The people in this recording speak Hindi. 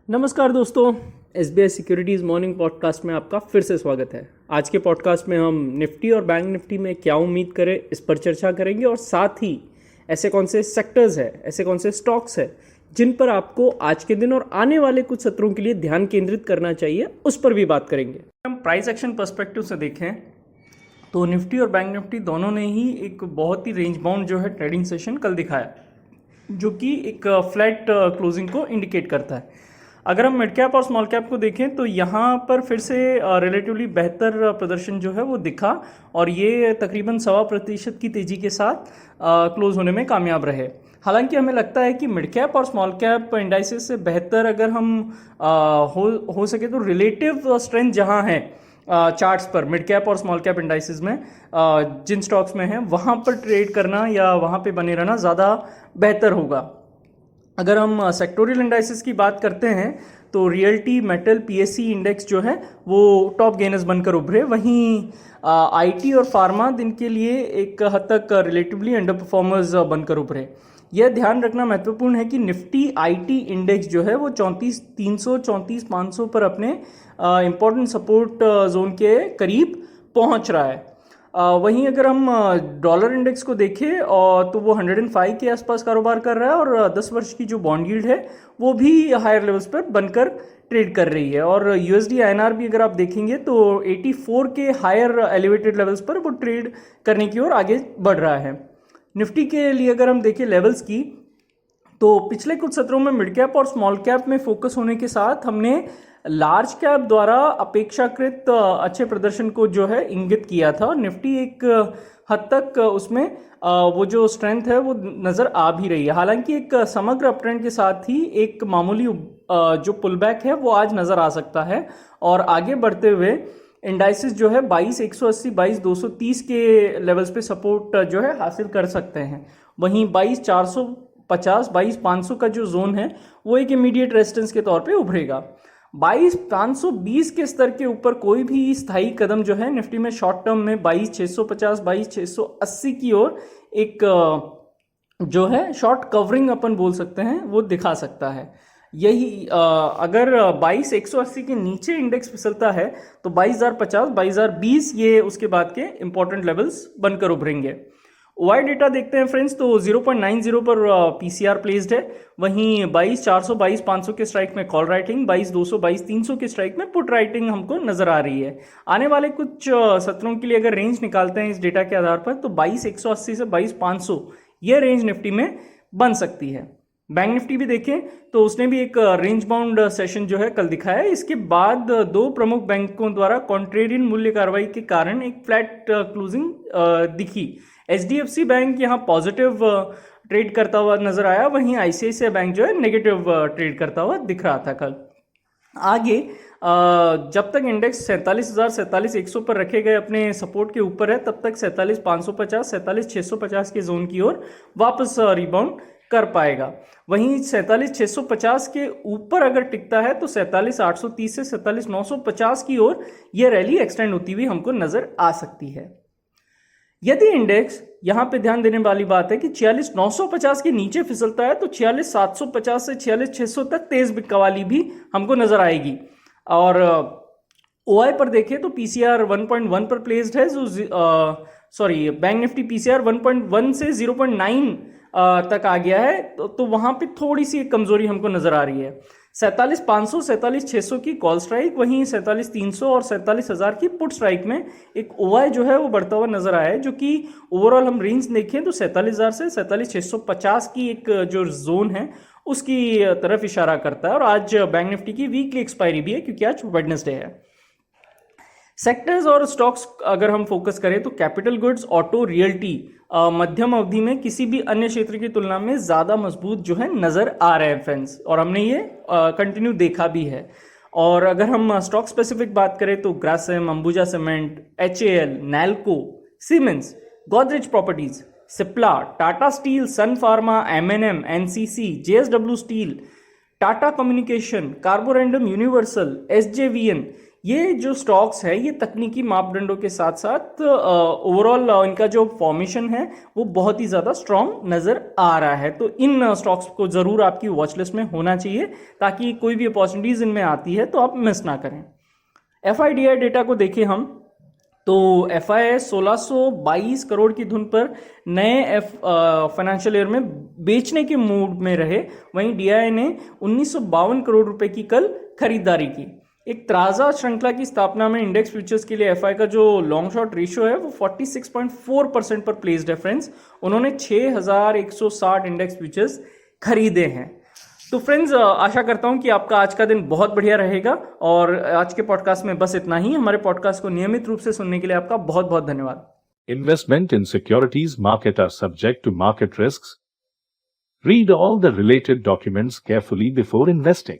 नमस्कार दोस्तों, एसबीआई सिक्योरिटीज़ मॉर्निंग पॉडकास्ट में आपका फिर से स्वागत है। आज के पॉडकास्ट में हम निफ्टी और बैंक निफ्टी में क्या उम्मीद करें इस पर चर्चा करेंगे और साथ ही ऐसे कौन से सेक्टर्स हैं, ऐसे कौन से स्टॉक्स हैं जिन पर आपको आज के दिन और आने वाले कुछ सत्रों के लिए ध्यान केंद्रित करना चाहिए, उस पर भी बात करेंगे। हम प्राइस एक्शन पर्सपेक्टिव से देखें तो निफ्टी और बैंक निफ्टी दोनों ने ही एक बहुत ही रेंज बाउंड जो है ट्रेडिंग सेशन कल दिखाया, जो कि एक फ्लैट क्लोजिंग को इंडिकेट करता है। अगर हम मिड कैप और स्मॉल कैप को देखें तो यहाँ पर फिर से रिलेटिवली बेहतर प्रदर्शन जो है वो दिखा और ये तकरीबन 1.25% की तेज़ी के साथ क्लोज होने में कामयाब रहे। हालांकि हमें लगता है कि मिड कैप और स्मॉल कैप इंडाइसेस से बेहतर अगर हम हो सके तो रिलेटिव स्ट्रेंथ जहाँ है चार्ट्स पर मिड कैप और स्मॉल कैप इंडाइसेस में जिन स्टॉक्स में है वहाँ पर ट्रेड करना या वहाँ पे बने रहना ज़्यादा बेहतर होगा। अगर हम सेक्टोरियल इंडाइसेस की बात करते हैं तो रियल्टी, मेटल, पीएससी इंडेक्स जो है वो टॉप गेनर्स बनकर उभरे। वहीं आईटी और फार्मा दिन के लिए एक हद तक रिलेटिवली अंडर परफॉर्मर्स बनकर उभरे। यह ध्यान रखना महत्वपूर्ण है कि निफ्टी आईटी इंडेक्स जो है वो 34,300 34,500 पर अपने इंपॉर्टेंट सपोर्ट जोन के करीब पहुंच रहा है। वहीं अगर हम डॉलर इंडेक्स को देखें और तो वो 105 के आसपास कारोबार कर रहा है और 10 वर्ष की जो बॉन्ड यील्ड है वो भी हायर लेवल्स पर बनकर ट्रेड कर रही है। और यूएसडी आईएनआर भी अगर आप देखेंगे तो 84 के हायर एलिवेटेड लेवल्स पर वो ट्रेड करने की ओर आगे बढ़ रहा है। निफ्टी के लिए अगर हम देखें लेवल्स की तो पिछले कुछ सत्रों में मिड कैप और स्मॉल कैप में फोकस होने के साथ हमने लार्ज कैप द्वारा अपेक्षाकृत अच्छे प्रदर्शन को जो है इंगित किया था। निफ्टी एक हद तक उसमें वो जो स्ट्रेंथ है वो नज़र आ भी रही है। हालांकि एक समग्र अपट्रेंड के साथ ही एक मामूली जो पुलबैक है वो आज नज़र आ सकता है और आगे बढ़ते हुए इंडाइसिस जो है 22,180 22,230 के लेवल्स पे सपोर्ट जो है हासिल कर सकते हैं। वहीं 22,450 22,500 का जो जोन है वो एक इमीडिएट रेजिस्टेंस के तौर पे उभरेगा। 22,520 के स्तर के ऊपर कोई भी स्थायी कदम जो है निफ्टी में शॉर्ट टर्म में 22,650 22,680 की ओर एक जो है शॉर्ट कवरिंग अपन बोल सकते हैं वो दिखा सकता है। यही अगर 22,180 के नीचे इंडेक्स फिसलता है तो 22,050 22,020 ये उसके बाद के इंपॉर्टेंट लेवल्स बनकर उभरेंगे। ओआई डेटा देखते हैं फ्रेंड्स तो 0.90 पर पीसीआर प्लेस्ड है। वहीं 22,400 22,500 के स्ट्राइक में कॉल राइटिंग, 22,200 22,300 के स्ट्राइक में पुट राइटिंग हमको नजर आ रही है। आने वाले कुछ सत्रों के लिए अगर रेंज निकालते हैं इस डेटा के आधार पर तो 22,180 से 22,500 ये रेंज निफ्टी में बन सकती है। बैंक निफ्टी भी देखें तो उसने भी एक रेंज बाउंड सेशन जो है कल दिखाया। इसके बाद दो प्रमुख बैंकों द्वारा कॉन्ट्रेरियन मूल्य कार्रवाई के कारण एक फ्लैट क्लोजिंग दिखी। एचडीएफसी बैंक यहाँ पॉजिटिव ट्रेड करता हुआ नजर आया, वहीं आईसीआईसीआई बैंक जो है नेगेटिव ट्रेड करता हुआ दिख रहा था कल। आगे जब तक इंडेक्स 47,000 47,100 पर रखे गए अपने सपोर्ट के ऊपर है तब तक 47,550 47,650 के जोन की ओर वापस रिबाउंड कर पाएगा। वहीं 47,650 के ऊपर अगर टिकता है तो 47,830 से 47,950 की ओर यह रैली एक्सटेंड होती हुई हमको नजर आ सकती है। यदि इंडेक्स यहां पे ध्यान देने वाली बात है कि 46,950 के नीचे फिसलता है तो 46,750 से 46,600 तक तेज बिकवाली भी हमको नजर आएगी। और ओआई पर देखें तो पीसीआर 1.1 पर प्लेस्ड है, जो बैंक निफ्टी पीसीआर 1.1 से 0.9 तक आ गया है तो वहां पे थोड़ी सी एक कमजोरी हमको नजर आ रही है। 47,500 47,600 की कॉल स्ट्राइक, वहीं 47,300 और 47,000 की पुट स्ट्राइक में एक ओआई जो है वो बढ़ता हुआ नजर आया है, जो कि ओवरऑल हम रेंज देखें तो 47,000 से 47,650 की एक जो जोन है उसकी तरफ इशारा करता है। और आज बैंक निफ्टी की वीकली एक्सपायरी भी है क्योंकि आज वेडनेसडे है। सेक्टर्स और स्टॉक्स अगर हम फोकस करें तो कैपिटल गुड्स, ऑटो, रियल्टी मध्यम अवधि में किसी भी अन्य क्षेत्र की तुलना में ज्यादा मजबूत जो है नजर आ रहे हैं फ्रेंड्स, और हमने ये कंटिन्यू देखा भी है। और अगर हम स्टॉक स्पेसिफिक बात करें तो Grasim, Ambuja cement, HAL, Nalco, Siemens, Godrej properties, Cipla, Tata steel, Sun Pharma, एमएनएम, NCC, JSW steel, Tata communication, Carborundum, Universal, SJVN, ये जो स्टॉक्स है ये तकनीकी मापदंडों के साथ साथ ओवरऑल इनका जो फॉर्मेशन है वो बहुत ही ज़्यादा स्ट्रॉन्ग नज़र आ रहा है। तो इन स्टॉक्स को ज़रूर आपकी वॉच लिस्ट में होना चाहिए ताकि कोई भी अपॉर्चुनिटीज़ इनमें आती है तो आप मिस ना करें। FIDI डेटा को देखें हम तो FII 1622 करोड़ की धुन पर नए फाइनेंशियल ईयर में बेचने के मूड में रहे। वहीं DII ने 1952 करोड़ रुपए की कल खरीदारी की। एक तराजा श्रृंखला की स्थापना में इंडेक्स फ्यूचर्स के लिए FI का जो लॉन्ग शॉर्ट रेशियो है वो 46.4% पर प्लेस्ड है फ्रेंड्स। उन्होंने 6160 इंडेक्स फ्यूचर्स खरीदे हैं। तो फ्रेंड्स आशा करता हूं कि आपका आज का दिन बहुत बढ़िया रहेगा और आज के पॉडकास्ट में बस इतना ही। हमारे पॉडकास्ट को नियमित रूप से सुनने के लिए आपका बहुत बहुत धन्यवाद। Investment in securities market are subject to market risks. Read all the related documents carefully before investing.